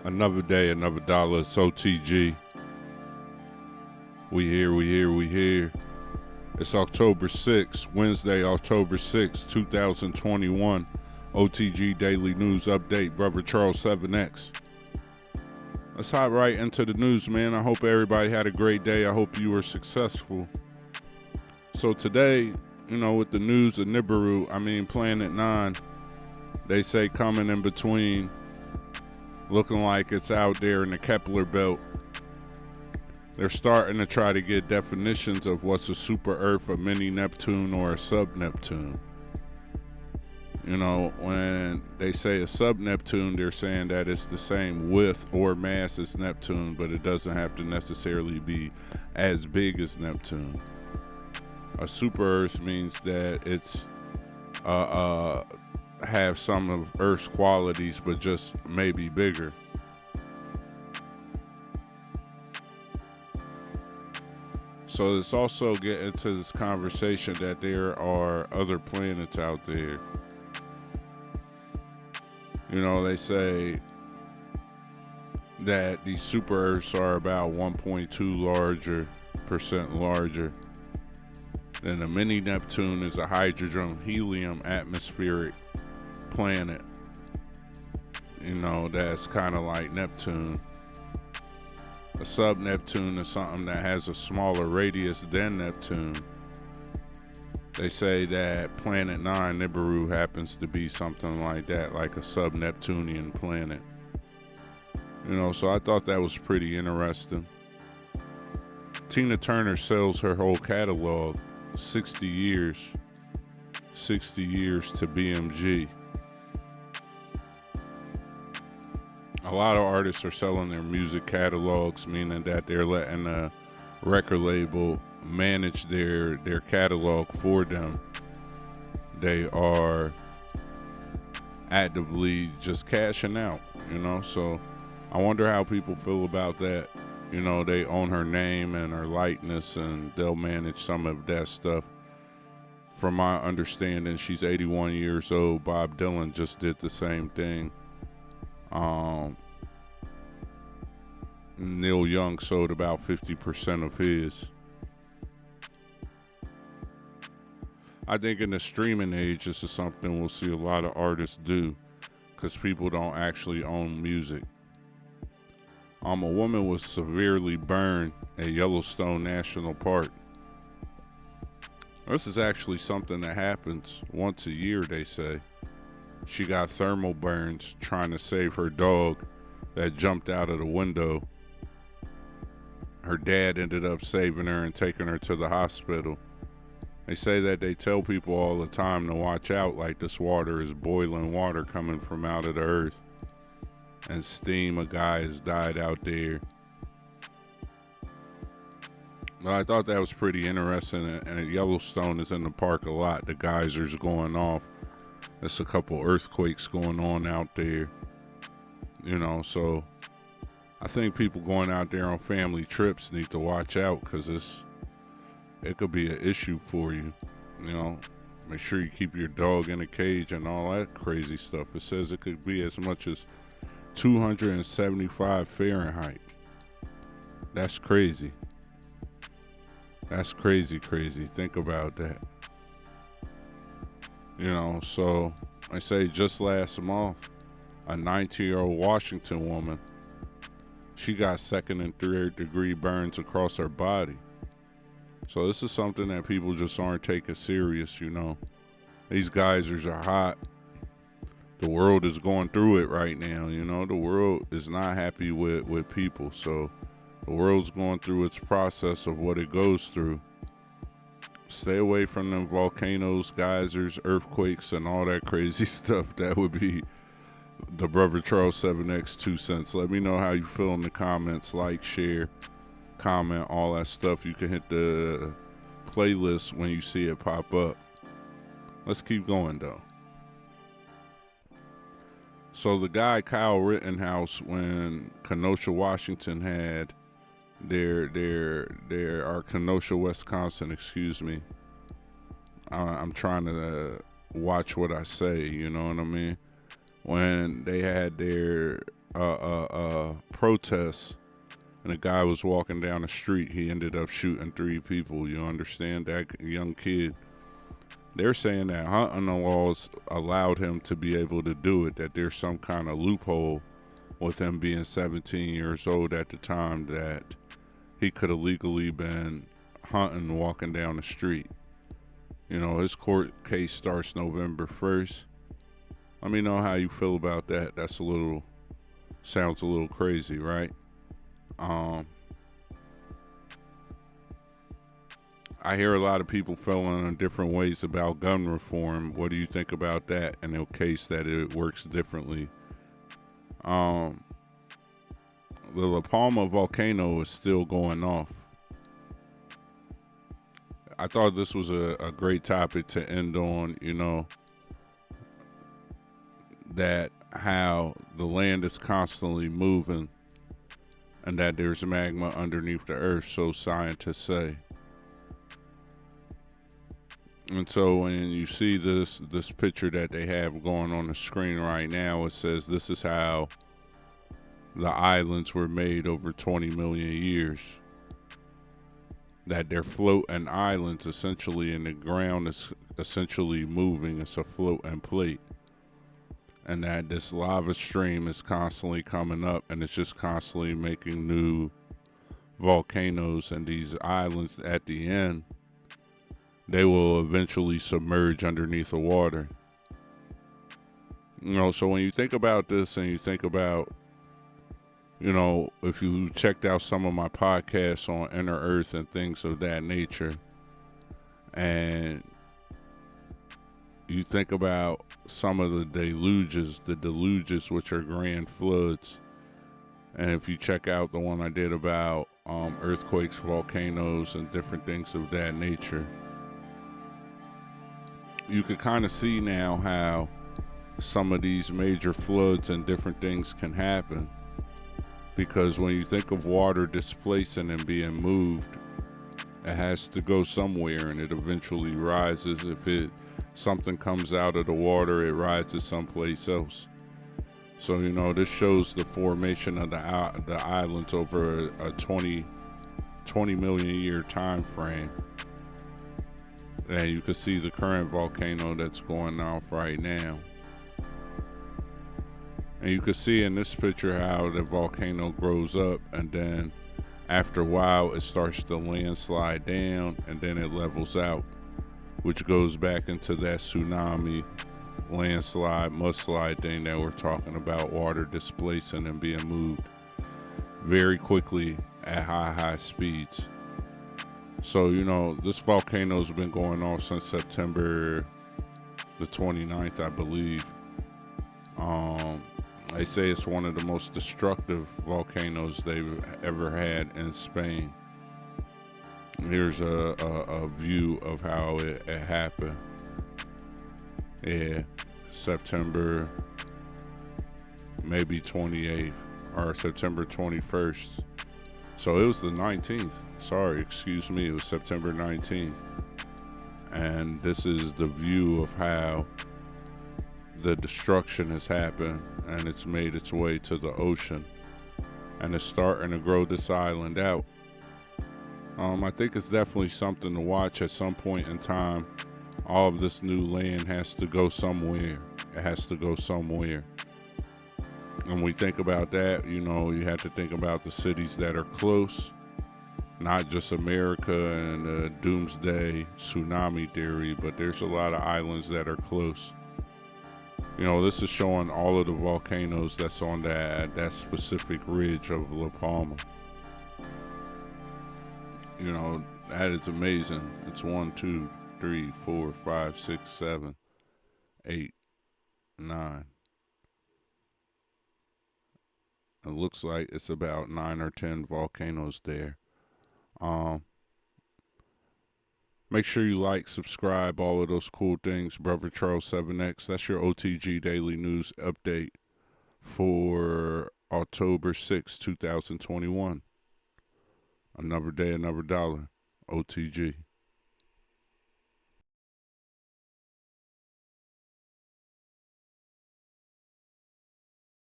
Another day, another dollar. It's O.T.G. We here. It's October 6th, Wednesday, October 6th, 2021. O.T.G. Daily News Update, Brother Charles 7X. Let's hop right into the news, man. I hope everybody had a great day. I hope you were successful. So today, with the news of Nibiru, Planet 9, they say coming in between, looking like it's out there in the Kepler belt. They're starting to try to get definitions of what's a super Earth, a mini Neptune, or a sub-Neptune. When they say a sub-Neptune, they're saying that it's the same width or mass as Neptune, but it doesn't have to necessarily be as big as Neptune. A super Earth means that it's have some of Earth's qualities, but just maybe bigger. So it's also getting to this conversation that there are other planets out there. They say that these super Earths are about 1.2% larger. Then a mini Neptune is a hydrogen helium atmospheric planet. That's kind of like Neptune. A sub-Neptune is something that has a smaller radius than Neptune. They say that Planet 9, Nibiru, happens to be something like that, like a sub-Neptunian planet. So I thought that was pretty interesting. Tina Turner sells her whole catalog, 60 years to BMG. A lot of artists are selling their music catalogs, meaning that they're letting a record label manage their catalog for them. They are actively just cashing out, So I wonder how people feel about that. They own her name and her likeness, and they'll manage some of that stuff. From my understanding, she's 81 years old. Bob Dylan just did the same thing. Neil Young sold about 50% of his. I think in the streaming age, this is something we'll see a lot of artists do, because people don't actually own music. A woman was severely burned at Yellowstone National Park. This is actually something that happens once a year, they say. She got thermal burns trying to save her dog that jumped out of the window. Her dad ended up saving her and taking her to the hospital. They say that they tell people all the time to watch out, like this water is boiling water coming from out of the earth. And steam, a guy has died out there. Well, I thought that was pretty interesting, and Yellowstone is in the park a lot. The geysers going off. There's a couple earthquakes going on out there. So I think people going out there on family trips need to watch out, because it could be an issue for you. Make sure you keep your dog in a cage and all that crazy stuff. It says it could be as much as 275 Fahrenheit. That's crazy. That's crazy. Think about that. So I say just last month, a 19-year-old Washington woman, she got second and third degree burns across her body. So this is something that people just aren't taking serious, These geysers are hot. The world is going through it right now, The world is not happy with people. So the world's going through its process of what it goes through. Stay away from them volcanoes, geysers, earthquakes, and all that crazy stuff. That would be the Brother Charles 7X 2 cents. Let me know how you feel in the comments. Like, share, comment, all that stuff. You can hit the playlist when you see it pop up. Let's keep going, though. So the guy, Kyle Rittenhouse, when Kenosha, Washington had or Kenosha, Wisconsin, excuse me. I'm trying to watch what I say, you know what I mean? When they had their protest, and a guy was walking down the street. He ended up shooting 3 people. You understand? That young kid. They're saying that hunting laws allowed him to be able to do it, that there's some kind of loophole with him being 17 years old at the time that he could have legally been hunting, walking down the street. You know, his court case starts November 1st. Let me know how you feel about that. Sounds a little crazy, right? I hear a lot of people feeling in different ways about gun reform. What do you think about that in the case that it works differently? The La Palma volcano is still going off. I thought this was a great topic to end on, you know, that how the land is constantly moving and that there's magma underneath the earth, so scientists say. And so when you see this picture that they have going on the screen right now, it says this is how the islands were made over 20 million years. That they're floating islands essentially, and the ground is essentially moving. It's a floating plate. And that this lava stream is constantly coming up, and it's just constantly making new volcanoes, and these islands at the end, they will eventually submerge underneath the water. You know, so when you think about this and you think about, you know, if you checked out some of my podcasts on Inner Earth and things of that nature, and you think about some of the deluges, which are grand floods, and if you check out the one I did about earthquakes, volcanoes, and different things of that nature, you could kind of see now how some of these major floods and different things can happen. Because when you think of water displacing and being moved, it has to go somewhere, and it eventually rises. If something comes out of the water, it rises someplace else. So, you know, this shows the formation of the islands over a 20 million year time frame. And you can see the current volcano that's going off right now. And you can see in this picture how the volcano grows up, and then after a while it starts to landslide down, and then it levels out, which goes back into that tsunami, landslide, mudslide thing that we're talking about, water displacing and being moved very quickly at high speeds. So, you know, this volcano's been going on since September the 29th, I believe. They say it's one of the most destructive volcanoes they've ever had in Spain. Here's a view of how it happened. Yeah, September maybe 28th or September 21st. So it was the 19th. Sorry, excuse me. It was September 19th. And this is the view of how the destruction has happened, and it's made its way to the ocean, and it's starting to grow this island out. I think it's definitely something to watch at some point in time. All of this new land has to go somewhere. It has to go somewhere. And we think about that, you know, you have to think about the cities that are close, not just America and the doomsday tsunami theory, but there's a lot of islands that are close. You know, this is showing all of the volcanoes that's on that specific ridge of La Palma. You know, that is amazing. It's 1, 2, 3, 4, 5, 6, 7, 8, 9. It looks like it's about 9 or 10 volcanoes there. Make sure you like, subscribe, all of those cool things. Brother Charles 7X, that's your O.T.G Daily News update for October 6, 2021. Another day, another dollar. O.T.G.